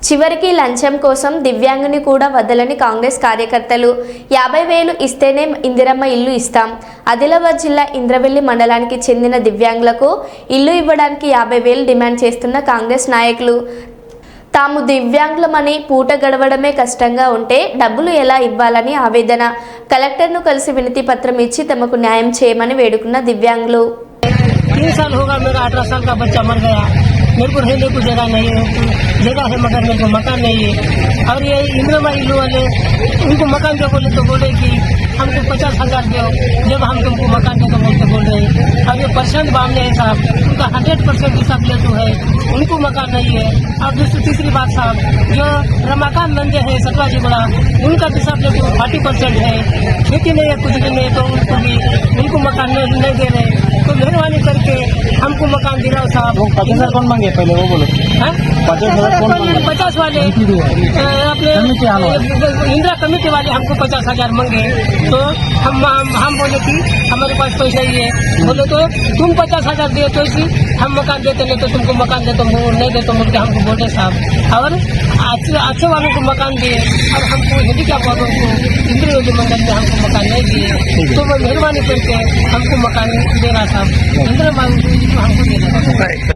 చివరికి లంచం కోసం దివ్యాంగుని కూడా వదలని కాంగ్రెస్ కార్యకర్తలు 50,000 ఇస్తేనే ఇందిరమ్మ ఇల్లు ఇస్తాం. ఆదిలాబాద్ జిల్లా ఇంద్రవెల్లి మండలానికి చెందిన దివ్యాంగులకు ఇల్లు ఇవ్వడానికి 50,000 డిమాండ్ చేస్తున్న కాంగ్రెస్ నాయకులు తాము దివ్యాంగులమని పూట గడవడమే కష్టంగా ఉంటే డబ్బులు ఎలా ఇవ్వాలని ఆవేదన. కలెక్టర్ను కలిసి వినతి పత్రం ఇచ్చి తమకు న్యాయం చేయమని వేడుకున్న దివ్యాంగులు. 3 साल होगा मेरा 18 साल का बच्चा मर गया। मेरे को रहने को जगह नहीं है, जगह है मगर मेरे को मकान नहीं है। और ये इंदिरा इल्लू वाले उनको मकान दो बोले तो बोले कि हमको 50,000 दो, जब हम तुमको मकान दे तो बोल रहे हैं। और ये प्रशांत बामने है साहब, उनका 100% हिसाब ले तो है, उनको मकान नहीं है। और तीसरी बात साहब, जो रमाकांत नंदे है सतवाजी बड़ा, उनका हिसाब ले तो 40% है, खेती नहीं है, कुछ भी नहीं, तो उनको मकान नहीं दे रहे। तो मेहरबानी करके हमको मकान दिलाओ साहब। 50,000 कौन मांगे पहले वो बोलो। 50 वाले अपने इंदिरा कमेटी वाले हमको 50,000 मांगे, तो हम बोले कि हमारे पास पैसा ही है। बोले तो तुम 50,000 दिए तो इसी हम मकान देते, नहीं तो तुमको मकान दे तो नहीं दे तो मुझे हमको बोले साहब। और अच्छे वालों को मकान दिए और हमको हैंडीकैप वालों को इंदिरा मंडल में हमको मकान नहीं दिए। तो वो मेहरबानी करके हमको मकान देना साहब, इंदिरा हमको देना।